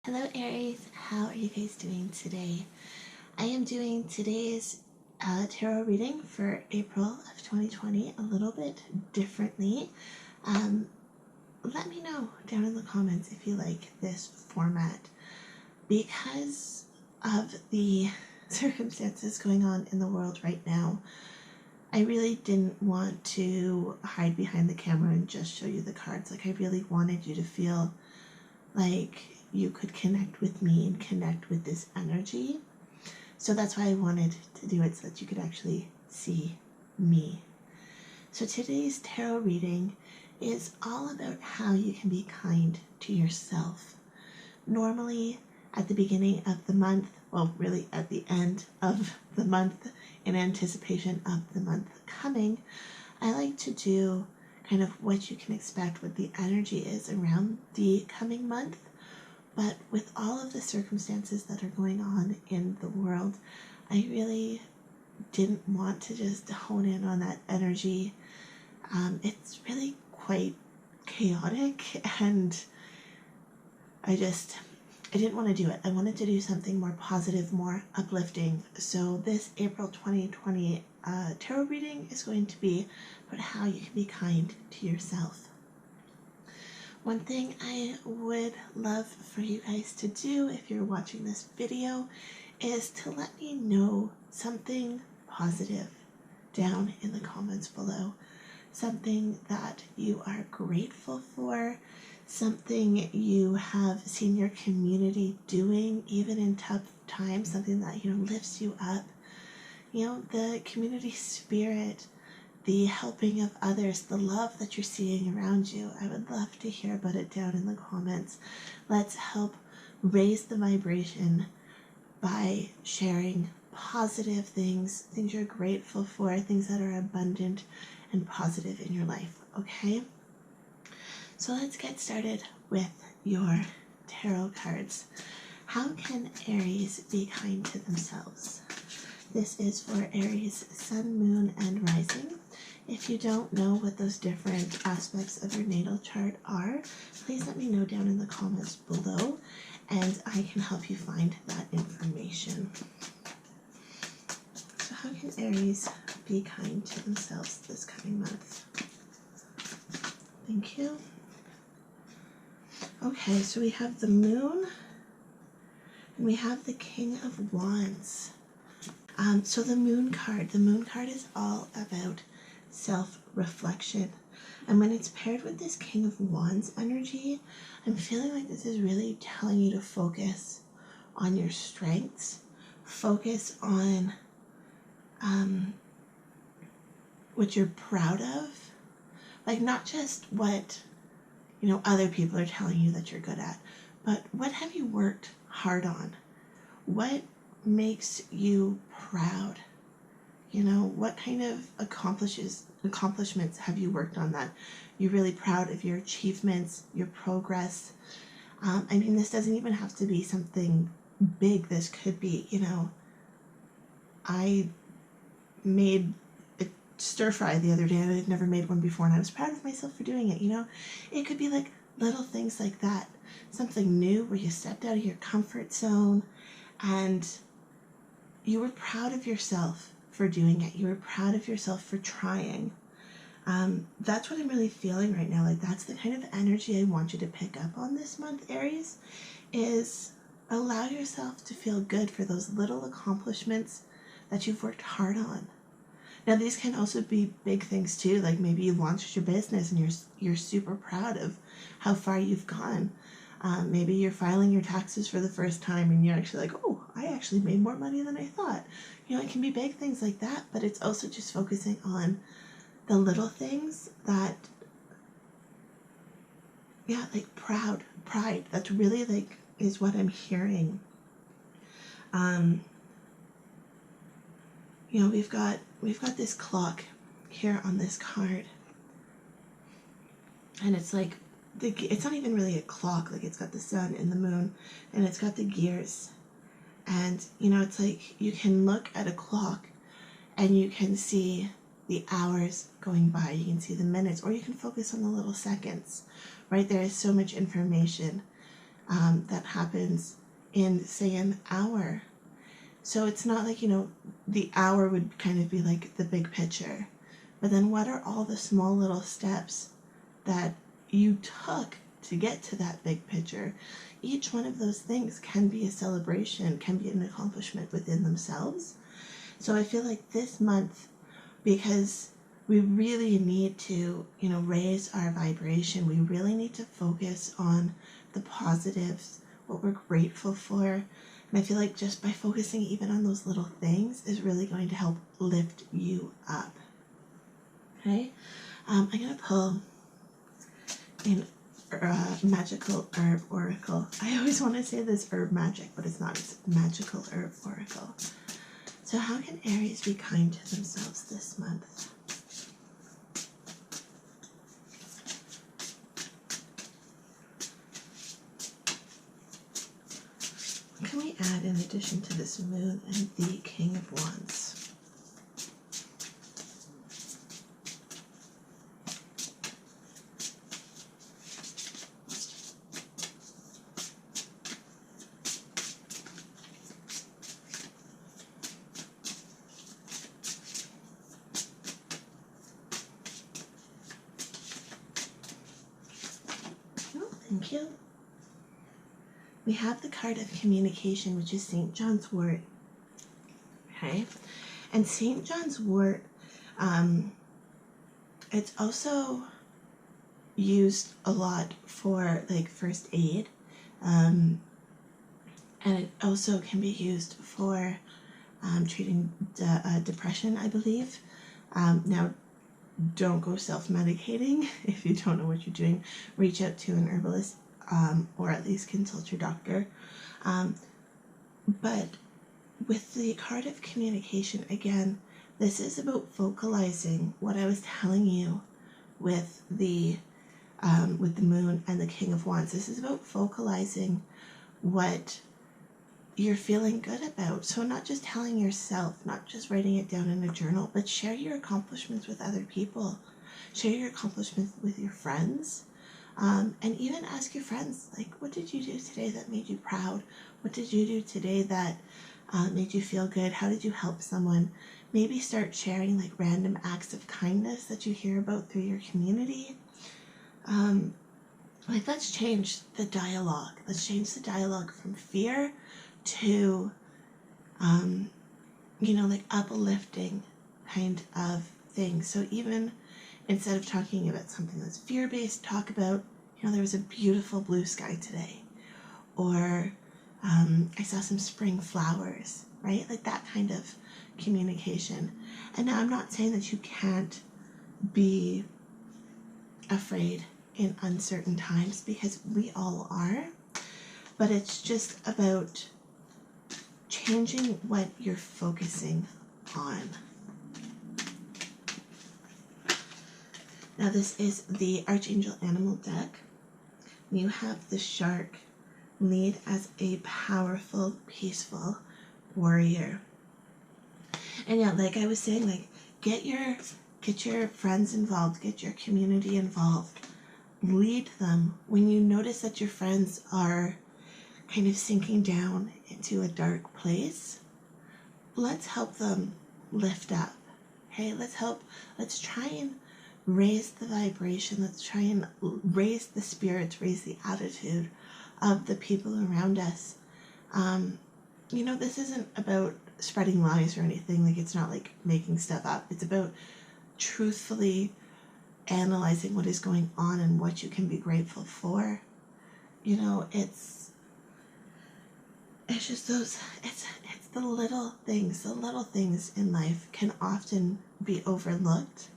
Hello Aries, how are you guys doing today? I am doing today's tarot reading for April of 2020 a little bit differently. Let me know down in the comments if you like this format. Because of the circumstances going on in the world right now, I really didn't want to hide behind the camera and just show you the cards. I really wanted you to feel like you could connect with me and connect with this energy. So that's why I wanted to do it, so that you could actually see me. So today's tarot reading is all about how you can be kind to yourself. Normally at the beginning of the month, well, really at the end of the month, in anticipation of the month coming, I like to do kind of what you can expect, what the energy is around the coming month. But with all of the circumstances that are going on in the world, I really didn't want to just hone in on that energy. It's really quite chaotic, and I didn't want to do it. I wanted to do something more positive, more uplifting. So this April 2020 tarot reading is going to be about how you can be kind to yourself. One thing I would love for you guys to do if you're watching this video is to let me know something positive down in the comments below. Something that you are grateful for, something you have seen your community doing even in tough times, something that lifts you up. The community spirit, the helping of others, the love that you're seeing around you. I would love to hear about it down in the comments. Let's help raise the vibration by sharing positive things you're grateful for, things that are abundant and positive in your life, okay? So let's get started with your tarot cards. How can Aries be kind to themselves? This is for Aries, Sun, Moon, and Rising. If you don't know what those different aspects of your natal chart are, please let me know down in the comments below, and I can help you find that information. So how can Aries be kind to themselves this coming month? Thank you. Okay, so we have the Moon, and we have the King of Wands. So the Moon card is all about self-reflection. And when it's paired with this King of Wands energy, I'm feeling like this is really telling you to focus on your strengths, focus on what you're proud of. Like, not just what, other people are telling you that you're good at, but what have you worked hard on? What makes you proud? What kind of accomplishments have you worked on that you're really proud of, your achievements, your progress? This doesn't even have to be something big. This could be, I made a stir fry the other day, and I'd never made one before, and I was proud of myself for doing it. It could be like little things like that, something new where you stepped out of your comfort zone and you were proud of yourself for doing it. You were proud of yourself for trying. That's what I'm really feeling right now. Like, that's the kind of energy I want you to pick up on this month, Aries, is allow yourself to feel good for those little accomplishments that you've worked hard on. Now, these can also be big things too. Like, maybe you launched your business and you're super proud of how far you've gone. Maybe you're filing your taxes for the first time and you're actually like, oh, I actually made more money than I thought. It can be big things like that, but it's also just focusing on the little things that, like pride. That's really is what I'm hearing. We've got this clock here on this card, and it's like, it's not even really a clock. Like, it's got the sun and the moon, and it's got the gears. And, it's like you can look at a clock and you can see the hours going by. You can see the minutes, or you can focus on the little seconds, right? There is so much information that happens in, say, an hour. So it's not like, you know, the hour would kind of be like the big picture. But then what are all the small little steps that you took to get to that big picture? Each one of those things can be a celebration, can be an accomplishment within themselves. So I feel like this month, because we really need to, you know, raise our vibration, we really need to focus on the positives, what we're grateful for. And I feel like just by focusing even on those little things is really going to help lift you up. Okay, I'm going to pull in Magickal Herb Oracle. I always want to say this herb magic, but it's not. It's Magickal Herb Oracle. So how can Aries be kind to themselves this month? What can we add in addition to this moon and the King of Wands? Thank you. We have the card of communication, which is St. John's wort. Okay, and St. John's wort, it's also used a lot for like first aid, and it also can be used for treating depression, I believe. Now, don't go self-medicating. If you don't know what you're doing, reach out to an herbalist, or at least consult your doctor. But with the card of communication, again, this is about vocalizing what I was telling you with the moon and the King of Wands. This is about vocalizing what you're feeling good about. So not just telling yourself, not just writing it down in a journal, but share your accomplishments with other people. Share your accomplishments with your friends. And even ask your friends, like, what did you do today that made you proud? What did you do today that made you feel good? How did you help someone? Maybe start sharing like random acts of kindness that you hear about through your community. Like, let's change the dialogue. Let's change the dialogue from fear to, you know, like uplifting kind of thing. So even instead of talking about something that's fear-based, talk about, you know, there was a beautiful blue sky today. Or I saw some spring flowers, right? Like that kind of communication. And now I'm not saying that you can't be afraid in uncertain times, because we all are. But it's just about changing what you're focusing on. Now this is the Archangel Animal deck. You have the shark lead as a powerful, peaceful warrior. And yeah, like I was saying, like get your friends involved, get your community involved. Lead them. When you notice that your friends are kind of sinking down into a dark place, let's help them lift up. Okay, let's try and raise the vibration. Let's try and raise the spirits, raise the attitude of the people around us. You know, this isn't about spreading lies or anything. Like, it's not like making stuff up. It's about truthfully analyzing what is going on and what you can be grateful for. You know, it's just those, it's the little things. The little things in life can often be overlooked,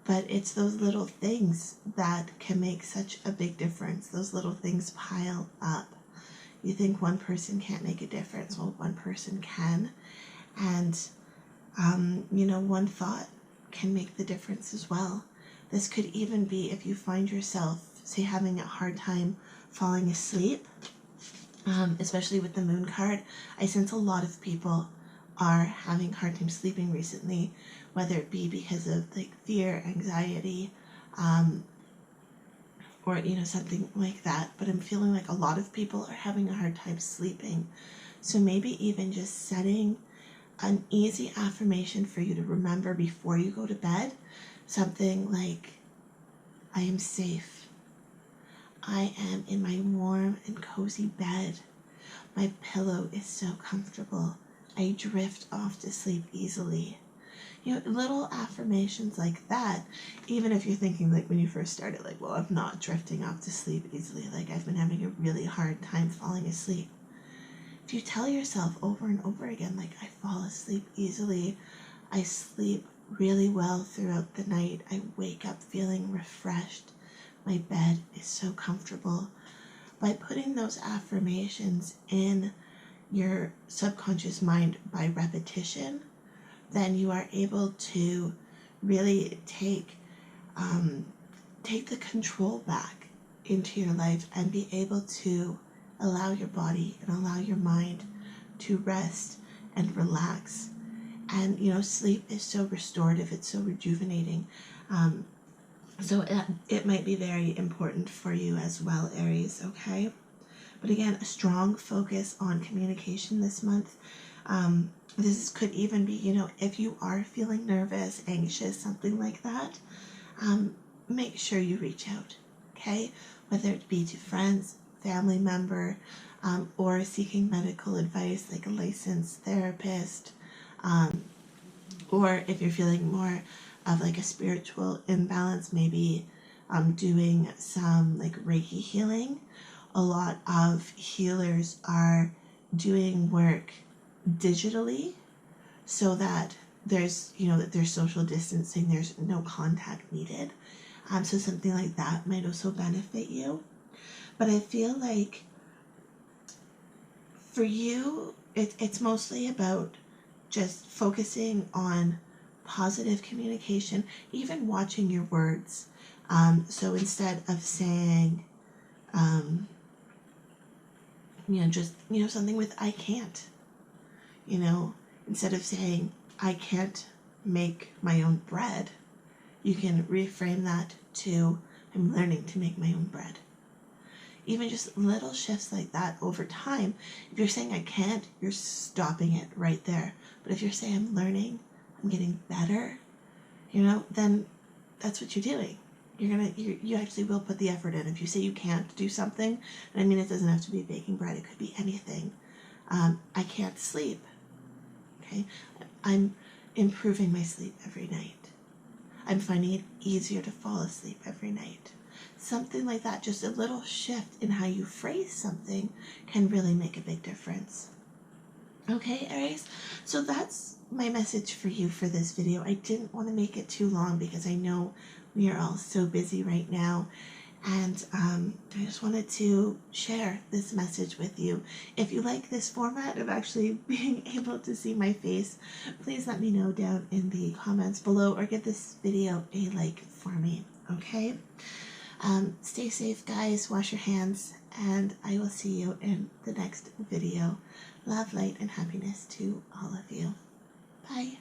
but it's those little things that can make such a big difference. Those little things pile up. You think one person can't make a difference. Well, one person can. And, you know, one thought can make the difference as well. This could even be if you find yourself, say, having a hard time falling asleep, especially with the moon card. I sense a lot of people are having a hard time sleeping recently, whether it be because of like fear, anxiety, or, you know, something like that. But I'm feeling like a lot of people are having a hard time sleeping. So maybe even just setting an easy affirmation for you to remember before you go to bed. Something like, I am safe. I am in my warm and cozy bed. My pillow is so comfortable. I drift off to sleep easily. You know, little affirmations like that, even if you're thinking, like, when you first started, like, well, I'm not drifting off to sleep easily. Like, I've been having a really hard time falling asleep. If you tell yourself over and over again, like, I fall asleep easily, I sleep really well throughout the night, I wake up feeling refreshed, my bed is so comfortable. By putting those affirmations in your subconscious mind by repetition, then you are able to really take the control back into your life and be able to allow your body and allow your mind to rest and relax. And, you know, sleep is so restorative, it's so rejuvenating. So it might be very important for you as well, Aries, okay? But again, a strong focus on communication this month. This could even be, you know, if you are feeling nervous, anxious, something like that, make sure you reach out, okay? Whether it be to friends, family member, or seeking medical advice like a licensed therapist, or if you're feeling more of like a spiritual imbalance, maybe doing some like Reiki healing. A lot of healers are doing work digitally so that there's, you know, that there's social distancing, there's no contact needed. So something like that might also benefit you. But I feel like for you, it's mostly about just focusing on positive communication, even watching your words. So instead of saying, you know, just, you know, something with I can't, you know, instead of saying I can't make my own bread, you can reframe that to I'm learning to make my own bread. Even just little shifts like that over time. If you're saying I can't, you're stopping it right there. But if you're saying I'm learning, I'm getting better, you know, then that's what you're doing. You actually will put the effort in. If you say you can't do something, and I mean, it doesn't have to be baking bread, it could be anything. I can't sleep. Okay, I'm improving my sleep every night. I'm finding it easier to fall asleep every night. Something like that, just a little shift in how you phrase something can really make a big difference. Okay, Aries, so that's my message for you for this video. I didn't want to make it too long because I know we are all so busy right now, and I just wanted to share this message with you. If you like this format of actually being able to see my face, please let me know down in the comments below or give this video a like for me, okay? Stay safe, guys, wash your hands, and I will see you in the next video. Love, light, and happiness to all of you. Bye.